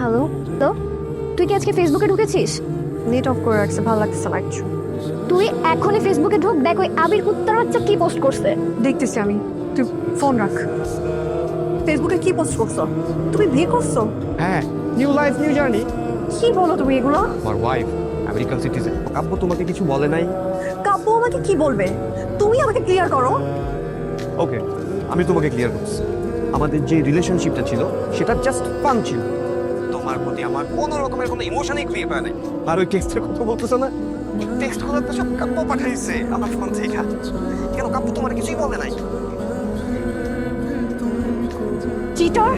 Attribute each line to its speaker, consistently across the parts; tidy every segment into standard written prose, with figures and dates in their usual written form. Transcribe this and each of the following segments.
Speaker 1: Hello, তো তুই কি আজকে ফেসবুকে ঢুকেছিস?
Speaker 2: নেট অফ করে রাখছে, ভালো লাগতেছে না কিছু।
Speaker 1: তুই এখনই ফেসবুকে ঢোক, দেখ ওই আবির কুত্তার বাচ্চা কি পোস্ট করছে।
Speaker 2: দেখতেছি আমি, তুই ফোন রাখ। ফেসবুকে কি পোস্ট করছো? তুমি বিয়ে করছো?
Speaker 3: হ্যাঁ, নিউ লাইফ নিউ জার্নি।
Speaker 2: কি বলো তুমি এগুলো?
Speaker 3: আমার ওয়াইফ আমেরিকান সিটিজেন। আব্বু তোমাকে কিছু বলে নাই?
Speaker 2: কাব্য আমাকে কি বলবে? তুমি আমাকে ক্লিয়ার করো।
Speaker 3: ওকে, আমি তোমাকে ক্লিয়ার করছি। আমাদের যে রিলেশনশিপটা ছিল সেটা জাস্ট ফান ছিল। তোমার প্রতি আমার কোনো রকমের কোনো ইমোশনই ক্রিয়েট হয় নাই। আর ওই টেক্সটের কথা বলতেছো না, টেক্সটগুলো তো সব কাব্য পাঠাইছে আমার ফোন থেকে। কেন কাব্য তোমার কিছুই বলে নাই?
Speaker 1: চিটার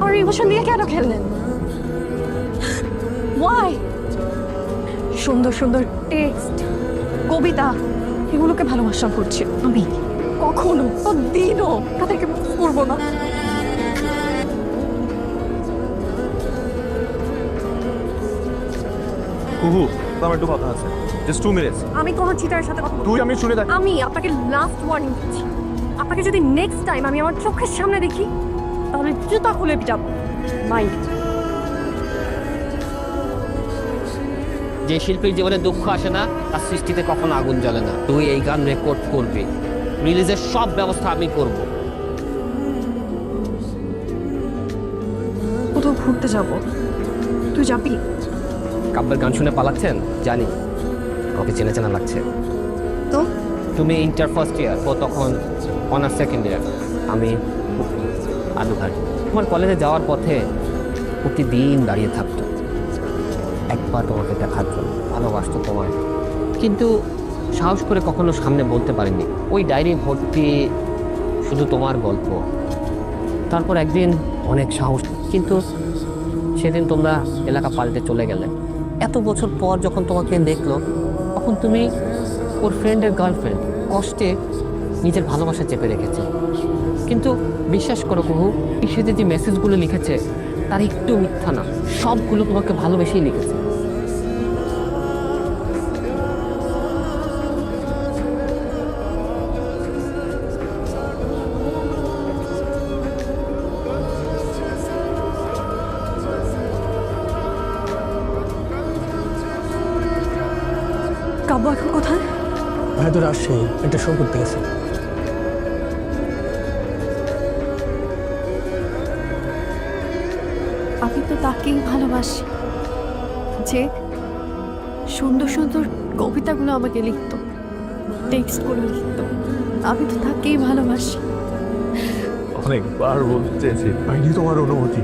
Speaker 1: আর ইমোশন দিয়ে কেন খেললেন? ওয়াই?
Speaker 2: সুন্দর সুন্দর টেক্সট, কবিতা, এগুলোকে ভালোবাসা করছি আমি। কখনো দিনও তাদেরকে করবো না।
Speaker 3: কুহু, আমার একটু কথা আছে, জাস্ট 2 মিনিটস।
Speaker 2: আমি কোনো চিটারের সাথে কথা বলবো
Speaker 3: তুই আমি শুনে থাক।
Speaker 2: আমি আপনাকে লাস্ট ওয়ার্নিং দিচ্ছি, আপনাকে যদি নেক্সট টাইম আমি আমার চোখের সামনে দেখি তাহলে জুতা খুলে পিটাবো। মাইন্ড।
Speaker 4: যে শিল্পীর জীবনে দুঃখ আসে না তার সৃষ্টিতে কখনো আগুন জ্বলে না। তুই এই গান রেকর্ড করবি, রিলিজের সব ব্যবস্থা আমি করব।
Speaker 2: কোথাও ঘুরতে যাব, তুই যাবি?
Speaker 4: কাব্যের গান শুনে পালাচ্ছেন জানি, ওকে চেনা চেনা লাগছে।
Speaker 2: তো
Speaker 4: তুমি ইন্টার ফার্স্ট ইয়ার, ও তখন অনার্স সেকেন্ড ইয়ার, আমি আলুঘাট। তোমার কলেজে যাওয়ার পথে প্রতিদিন দাঁড়িয়ে থাকতো একবার তোমাকে দেখার জন্য, ভালোবাসতো তোমায়, কিন্তু সাহস করে কখনো সামনে বলতে পারিনি। ওই ডায়েরি ভর্তি শুধু তোমার গল্প। তারপর একদিন অনেক সাহস, কিন্তু সেদিন তোমরা এলাকা পাল্টে চলে গেলে। এত বছর পর যখন তোমাকে দেখলো তখন তুমি ওর ফ্রেন্ডের গার্লফ্রেন্ড, কষ্টে নিজের ভালোবাসা চেপে রেখেছে। কিন্তু বিশ্বাস করো কুহু, সে যে মেসেজগুলো লিখেছে তার একটু মিথ্যা না, সবগুলো তোমাকে ভালোবেসেই লিখেছে।
Speaker 2: কাব্য এখন কোথায়?
Speaker 5: ভাই তো রাজশাহী একটা শো করতে গেছে।
Speaker 2: আমি তো তাকেই ভালোবাসি, যে সুন্দর সুন্দর কবিতাগুলো আমাকে লিখতো, টেক্সট করে লিখতো। আমি তো তাকেই ভালোবাসি।
Speaker 6: অনেকবার বলতে চেয়েছি, পাইনি তোমার অনুমতি।